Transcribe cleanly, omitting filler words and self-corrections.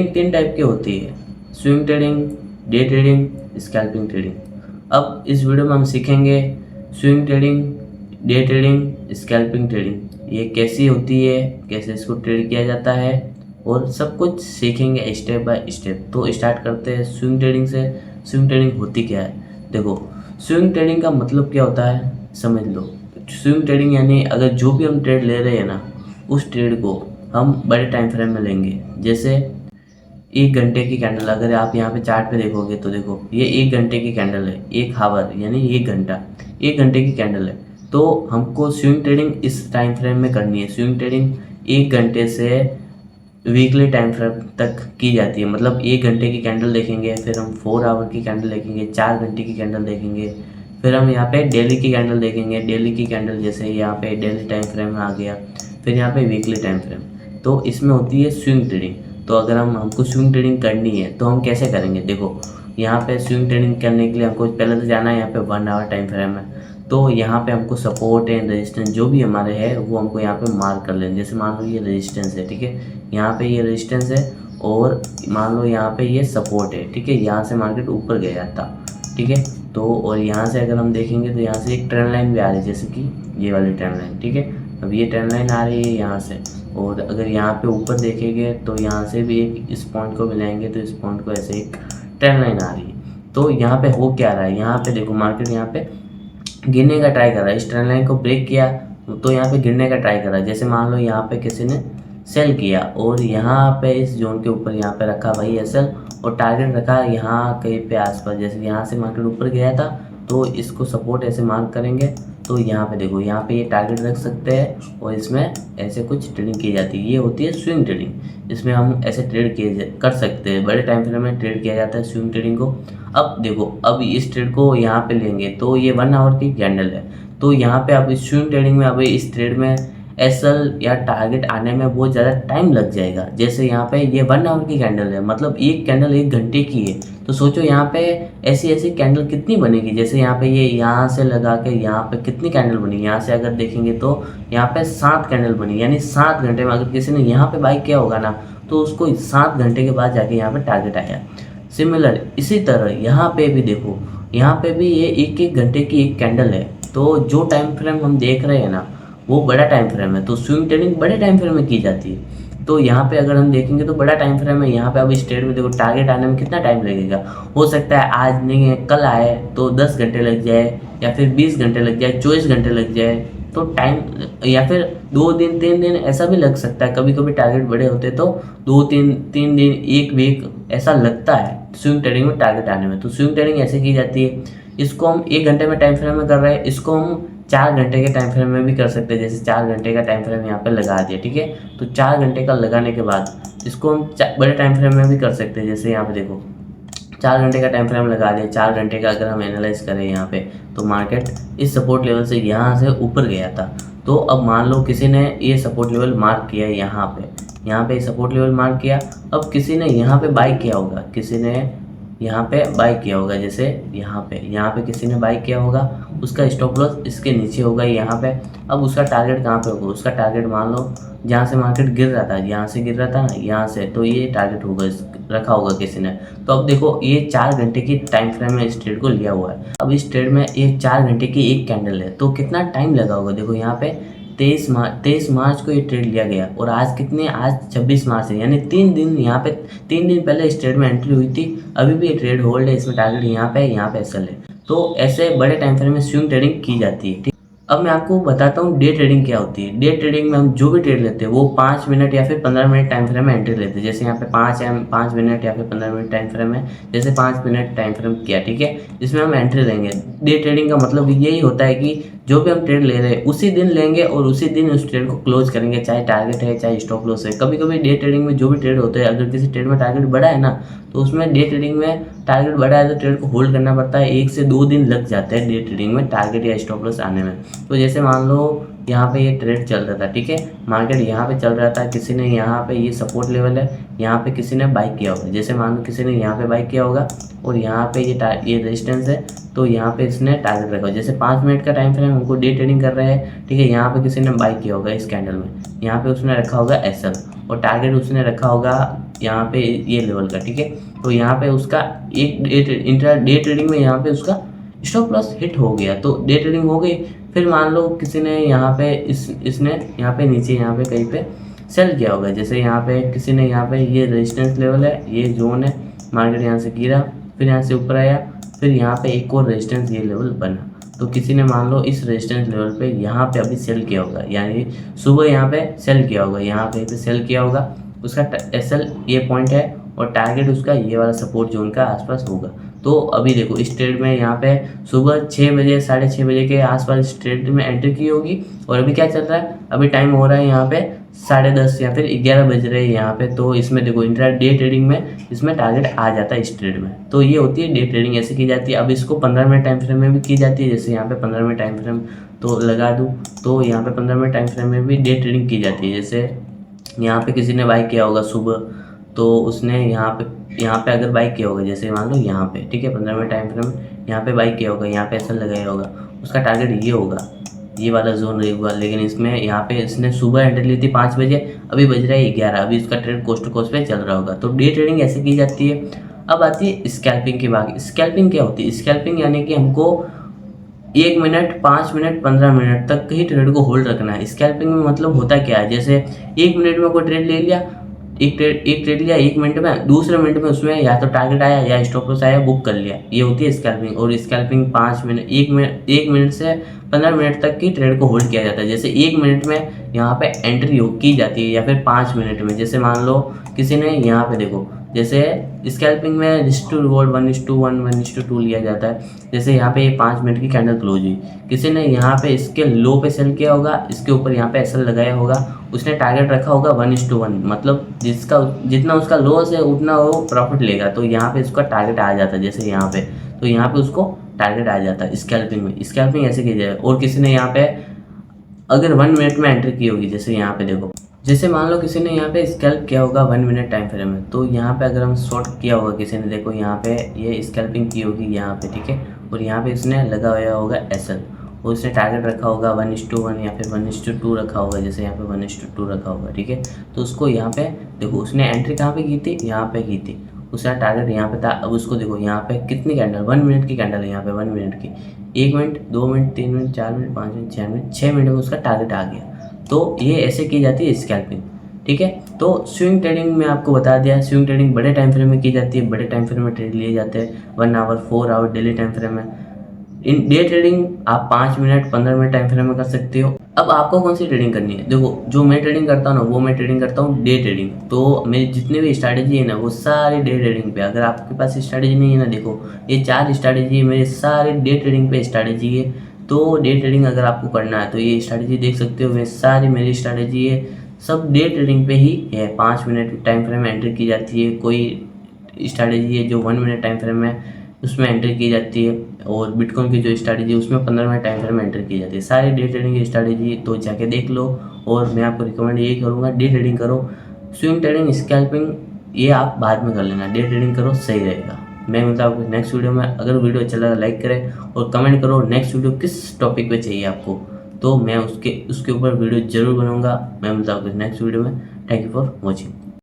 Trading 3 type की होती है, swing trading, day trading, scalping trading. अब इस वीडियो में हम सीखेंगे swing trading, day trading, scalping trading, ये कैसी होती है, कैसे इसको ट्रेड किया जाता है और सब कुछ सीखेंगे स्टेप बाय स्टेप। तो स्टार्ट करते हैं स्विंग ट्रेडिंग से। स्विंग ट्रेडिंग होती क्या है? देखो, स्विंग ट्रेडिंग का मतलब क्या होता है समझ लो। स्विंग ट्रेडिंग यानी अगर जो भी हम ट्रेड ले रहे हैं ना, उस ट्रेड को हम बड़े टाइम फ्रेम में लेंगे। जैसे 1 घंटे की कैंडल, अगर आप यहाँ पे चार्ट पे देखोगे तो देखो ये 1 घंटे की कैंडल है, 1 हावर यानी 1 घंटा, 1 घंटे की कैंडल है। तो हमको स्विंग ट्रेडिंग इस टाइम फ्रेम में करनी है। स्विंग ट्रेडिंग 1 घंटे से वीकली टाइम फ्रेम तक की जाती है। मतलब 1 घंटे की कैंडल देखेंगे, फिर हम 4 आवर की कैंडल देखेंगे, 4 घंटे की कैंडल देखेंगे, फिर हम यहाँ पे डेली की कैंडल देखेंगे। डेली की कैंडल जैसे यहाँ पे डेली टाइम फ्रेम में आ गया, फिर यहाँ पे वीकली टाइम फ्रेम। तो इसमें होती है स्विंग ट्रेडिंग। तो अगर हमको स्विंग ट्रेडिंग करनी है तो हम कैसे करेंगे? देखो, यहाँ पे स्विंग ट्रेडिंग करने के लिए हमको पहले तो जाना है यहाँ पे 1 आवर टाइम फ्रेम है। तो यहाँ पे हमको सपोर्ट एंड रेजिस्टेंस जो भी हमारे है वो हमको यहाँ पे मार्क कर लेंगे। जैसे मान लो ये रेजिस्टेंस है, ठीक है, यहाँ पे ये रेजिस्टेंस है और मान लो यहाँ पे ये सपोर्ट है, ठीक है। यहाँ से मार्केट ऊपर गया था, ठीक है। तो और यहाँ से अगर हम देखेंगे तो यहाँ से एक ट्रेंड लाइन भी आ रही है, जैसे कि ये वाली ट्रेंड लाइन, ठीक है। अब ये ट्रेंड लाइन आ रही है यहाँ से, और अगर यहाँ पे ऊपर देखेंगे तो यहाँ से भी एक इस पॉइंट को मिलाएंगे तो इस पॉइंट को ऐसे एक ट्रेंड लाइन आ रही है। तो यहाँ पे हो क्या रहा है, यहाँ पे देखो मार्केट यहाँ पे गिरने का ट्राई कर रहा है। इस ट्रेंड लाइन को ब्रेक किया तो यहाँ पे गिरने का ट्राई कर रहा है। जैसे मान लो यहाँ पे किसी ने सेल किया और यहाँ पे इस जोन के ऊपर यहाँ पे रखा भाई एसएल, और टारगेट रखा यहाँ कहीं पे आसपास। जैसे यहाँ से मार्केट ऊपर गया था तो इसको सपोर्ट ऐसे मार्क करेंगे। तो यहाँ पे देखो, यहाँ पे ये टारगेट रख सकते हैं और इसमें ऐसे कुछ ट्रेडिंग की जाती है। ये होती है स्विंग ट्रेडिंग। इसमें हम ऐसे ट्रेड कर सकते हैं, बड़े टाइम फ्रेम में ट्रेड किया जाता है स्विंग ट्रेडिंग को। अब देखो, अब इस ट्रेड को यहाँ पे लेंगे तो ये 1 आवर की कैंडल है। तो यहाँ पे अब स्विंग ट्रेडिंग में अब इस ट्रेड में एसएल या टारगेट आने में बहुत ज़्यादा टाइम लग जाएगा। जैसे यहाँ पे ये 1 आवर की कैंडल है, मतलब एक कैंडल 1 घंटे की है। तो सोचो यहाँ पे ऐसी ऐसी कैंडल कितनी बनेगी। जैसे यहाँ पे ये यहाँ से लगा के यहाँ पे कितनी कैंडल बनी, यहाँ से अगर देखेंगे तो यहाँ पे 7 कैंडल बनी, यानी 7 घंटे में अगर किसी ने यहाँ पे बाई किया होगा ना तो उसको 7 घंटे के बाद जाके यहाँ पे टारगेट आया। सिमिलर इसी तरह यहाँ पे भी देखो, यहाँ पे भी ये 1-1 घंटे की एक कैंडल है। तो जो टाइम फ्रेम हम देख रहे हैं ना वो बड़ा टाइम फ्रेम है। तो स्विंग ट्रेडिंग बड़े टाइम फ्रेम में की जाती है। तो यहाँ पे अगर हम देखेंगे तो बड़ा टाइम फ्रेम है। यहाँ पे अब इस ट्रेड में देखो टारगेट आने में कितना टाइम लगेगा। हो सकता है आज नहीं है कल आए तो 10 घंटे लग जाए, या फिर 20 घंटे लग जाए, 24 घंटे लग जाए। तो टाइम, या फिर 2 दिन 3 दिन ऐसा भी लग सकता है। कभी कभी टारगेट बड़े होते तो 2-3 दिन, 1 वीक ऐसा लगता है स्विंग ट्रेडिंग में टारगेट आने में। तो स्विंग ट्रेडिंग ऐसे की जाती है। इसको हम 1 घंटे में टाइम फ्रेम में कर रहे हैं, इसको हम 4 घंटे के टाइम फ्रेम में भी कर सकते हैं। जैसे 4 घंटे का टाइम फ्रेम यहाँ पे लगा दिया, ठीक है। तो 4 घंटे का लगाने के बाद इसको हम बड़े टाइम फ्रेम में भी कर सकते हैं। जैसे यहाँ पे देखो 4 घंटे का टाइम फ्रेम लगा दिया। 4 घंटे का अगर हम एनालाइज करें यहाँ पे तो मार्केट इस सपोर्ट लेवल से यहाँ से ऊपर गया था। तो अब मान लो किसी ने ये सपोर्ट लेवल मार्क किया यहाँ पे सपोर्ट लेवल मार्क किया। अब किसी ने यहाँ पे बाई किया होगा, किसी ने यहाँ पे बाई किया होगा। जैसे यहाँ पे किसी ने बाई किया होगा, उसका स्टॉप लॉस इसके नीचे होगा यहाँ पे। अब उसका टारगेट कहाँ पे होगा? उसका टारगेट मान लो जहाँ से मार्केट गिर रहा था, यहाँ से गिर रहा था ना, यहाँ से, तो ये टारगेट होगा रखा होगा किसी ने। तो अब देखो ये 4 घंटे की टाइम फ्रेम में इस ट्रेड को लिया हुआ है। अब इस ट्रेड में ये 4 घंटे की एक कैंडल है, तो कितना टाइम लगा होगा? देखो यहाँ पे 23 मार्च को ये ट्रेड लिया गया और आज 26 मार्च है, यानी 3 दिन। यहाँ पे 3 दिन पहले इस ट्रेड में एंट्री हुई थी। अभी भी ये ट्रेड होल्ड है, इसमें टारगेट यहाँ पे एसएल है। तो ऐसे बड़े टाइम फ्रेम में स्विंग ट्रेडिंग की जाती है। अब मैं आपको बताता हूँ डे ट्रेडिंग क्या होती है। डे ट्रेडिंग में हम जो भी ट्रेड लेते हैं वो 5 मिनट या फिर 15 मिनट टाइम फ्रेम में एंट्री लेते हैं। जैसे यहाँ पे 5 मिनट या फिर 15 मिनट टाइम फ्रेम है। जैसे 5 मिनट टाइम फ्रेम किया, ठीक है, इसमें हम एंट्री लेंगे। डे ट्रेडिंग का मतलब यही होता है कि जो भी हम ट्रेड ले रहे हैं उसी दिन लेंगे और उसी दिन उस ट्रेड को क्लोज करेंगे, चाहे टारगेट है चाहे स्टॉप लॉस है। कभी कभी डे ट्रेडिंग में जो भी ट्रेड होते हैं, अगर किसी ट्रेड में टारगेट बड़ा है ना तो उसमें डे ट्रेडिंग में टारगेट बड़ा है तो ट्रेड को होल्ड करना पड़ता है। 1 से 2 दिन लग जाते हैं डे ट्रेडिंग में टारगेट या स्टॉप लॉस आने में। तो जैसे मान लो यहाँ पे ये ट्रेड चल रहा था, ठीक है, मार्केट यहाँ पे चल रहा था, किसी ने यहाँ पे ये सपोर्ट लेवल है, यहाँ पे किसी ने बाई किया होगा। जैसे मान लो किसी ने यहाँ पे बाई किया होगा और यहाँ पे ये रेजिस्टेंस है, तो यहाँ पे इसने टारगेट रखा होगा। जैसे 5 मिनट का टाइम फ्रेम हमको डे ट्रेडिंग कर रहे हैं, ठीक है, यहाँ पे किसी ने बाई किया होगा इस कैंडल में, यहाँ पे उसने रखा होगा एसएल और टारगेट उसने रखा होगा यहाँ पे ये लेवल का, ठीक है। तो यहाँ पे उसका एक इंट्रा डे ट्रेडिंग में यहाँ पे उसका स्टॉप लॉस हिट हो गया, तो डे ट्रेडिंग हो गई। फिर मान लो किसी ने यहाँ पे इसने यहाँ पे नीचे यहाँ पे कहीं पे सेल किया होगा, जैसे यहाँ पे किसी ने यहाँ पे ये रेजिस्टेंस लेवल है, ये जोन है, मार्केट यहाँ से गिरा, फिर यहाँ से ऊपर आया, फिर यहाँ पे एक और रेजिस्टेंस ये लेवल बना, तो किसी ने मान लो इस रेजिस्टेंस लेवल पे यहाँ पे अभी सेल किया होगा, यानी सुबह यहाँ पे सेल किया होगा, यहाँ पे सेल किया होगा, उसका एसएल ये पॉइंट है और टारगेट उसका ये वाला सपोर्ट जोन का आसपास होगा। तो अभी देखो इस ट्रेड में यहाँ पे सुबह 6 बजे 6:30 बजे के आसपास इस ट्रेड में एंट्री की होगी, और अभी क्या चल रहा है, अभी टाइम हो रहा है यहाँ पे 10:30 या फिर 11 बज रहे हैं यहाँ पे। तो इसमें देखो इंट्रा डे ट्रेडिंग में इसमें टारगेट आ जाता है इस ट्रेड में। तो ये होती है डे ट्रेडिंग, ऐसे की जाती है। अब इसको 15 मिनट टाइम फ्रेम में भी की जाती है, जैसे यहाँ पे 15 मिनट टाइम फ्रेम तो लगा दूँ, तो यहाँ पे 15 मिनट टाइम फ्रेम में भी डे ट्रेडिंग की जाती है। जैसे यहाँ पे किसी ने बाई किया होगा सुबह, तो उसने यहाँ पे अगर बाई किया होगा, जैसे मान लो यहाँ पे, ठीक है, 15 मिनट टाइम फ्रेम यहाँ पे बाई किया होगा, यहाँ पे ऐसा लगाया होगा, उसका टारगेट ये होगा, ये वाला जोन रहेगा। लेकिन इसमें यहाँ पे इसने सुबह एंट्री ली थी 5 बजे, अभी बज रहा है 11, अभी इसका ट्रेड कोस्ट टू कोस्ट पे चल रहा होगा। तो डे ट्रेडिंग ऐसे की जाती है। अब आती है स्कैल्पिंग की बात। स्कैल्पिंग क्या होती है? स्कैल्पिंग यानी कि हमको 1 मिनट, 5 मिनट, 15 मिनट तक ही ट्रेड को होल्ड रखना है। स्कैल्पिंग में मतलब होता क्या है, जैसे 1 मिनट में कोई ट्रेड ले लिया, एक ट्रेड लिया 1 मिनट में, दूसरे मिनट में उसमें या तो टारगेट आया या स्टॉप लॉस आया, बुक कर लिया, ये होती है स्कैल्पिंग। और स्कैल्पिंग 5 मिनट 1 मिनट से 15 मिनट तक की ट्रेड को होल्ड किया जाता है। जैसे 1 मिनट में यहाँ पे एंट्री की जाती है, या फिर 5 मिनट में, जैसे मान लो किसी ने यहाँ पे देखो, जैसे स्कैल्पिंग में रिस्क टू रिवॉर्ड 1:1 1:2 लिया जाता है। जैसे यहाँ पे ये 5 मिनट की कैंडल क्लोज हुई, किसी ने यहाँ पे इसके लो पे सेल किया होगा, इसके ऊपर यहाँ पे एसएल लगाया होगा, उसने टारगेट रखा होगा 1:1, मतलब जितना उसका लॉस है उतना वो प्रॉफिट लेगा, तो यहाँ पे उसका टारगेट आ जाता है, जैसे यहाँ पे, तो यहाँ पे उसको टारगेट आ जाता है स्कैल्पिंग में। स्कैल्पिंग ऐसे की जाए। और किसी ने यहाँ पे अगर 1 मिनट में एंट्री की होगी, जैसे यहाँ पे देखो, जैसे मान लो किसी ने यहाँ पे स्कैल्प किया होगा 1 मिनट टाइम फ्रेम में, तो यहाँ पे अगर हम शॉर्ट किया होगा किसी ने, देखो यहाँ पे ये स्कैल्पिंग की होगी यहाँ पे, ठीक है, और यहाँ पे इसने लगा हुआ होगा एसएल, और उसने टारगेट रखा होगा 1:1 या फिर 1:2 रखा होगा, जैसे यहाँ पे 1:2 रखा होगा, ठीक है। तो उसको यहाँ पे देखो उसने एंट्री कहाँ पे की थी, यहाँ पे की थी, उसका टारगेट यहाँ पे था। अब उसको देखो यहाँ पे कितनी कैंडल, 1 मिनट की कैंडल है यहाँ पे, 1 मिनट की, 1 minute, 2 minute, 3 minute, 4 minute, 5 minute, 6 minute, 6 minute में उसका टारगेट आ गया। तो ये ऐसे की जाती है स्कैल्पिंग, ठीक है। तो स्विंग ट्रेडिंग में आपको बता दिया, स्विंग ट्रेडिंग बड़े टाइम फ्रेम में की जाती है, बड़े टाइम फ्रेम में ट्रेड लिए जाते हैं, 1 hour 4 hour daily time frame में। इन डे ट्रेडिंग आप 5 मिनट 15 मिनट टाइम फ्रेम में कर सकते हो। अब आपको कौन सी ट्रेडिंग करनी है, देखो जो मैं ट्रेडिंग करता हूँ ना, वो मैं ट्रेडिंग करता हूँ डे ट्रेडिंग। तो मेरी जितनी भी स्ट्रैटेजी है ना, वो सारी डे ट्रेडिंग पे। अगर आपके पास स्ट्रैटेजी नहीं है ना, देखो ये 4 स्ट्रैटेजी है मेरे, सारे डे ट्रेडिंग पे स्ट्रैटेजी है। तो डे ट्रेडिंग अगर आपको करना है तो ये स्ट्रैटेजी देख सकते हो, वे सारी मेरी स्ट्रैटेजी है, सब डे ट्रेडिंग पे ही है। 5 मिनट टाइम फ्रेम में एंट्री की जाती है, कोई स्ट्रैटेजी है जो 1 मिनट टाइम फ्रेम में उसमें एंट्री की जाती है, और बिटकॉइन की जो स्ट्रैटेजी है उसमें 15 मिनट टाइम फ्रेम में एंट्री की जाती है। सारी डे ट्रेडिंग की स्ट्रैटेजी तो जाके देख लो, और मैं आपको रिकमेंड यही करूँगा, डे ट्रेडिंग करो। स्विंग ट्रेडिंग, स्कैल्पिंग ये आप बाद में कर लेना, डे ट्रेडिंग करो, सही रहेगा। मैं मिलता हूँ आपको नेक्स्ट वीडियो में। अगर वीडियो अच्छा लगा लाइक करें और कमेंट करो नेक्स्ट वीडियो किस टॉपिक पे चाहिए आपको, तो मैं उसके ऊपर वीडियो जरूर बनाऊंगा। मैं मिलता हूँ आपको नेक्स्ट वीडियो में। Thank you for watching.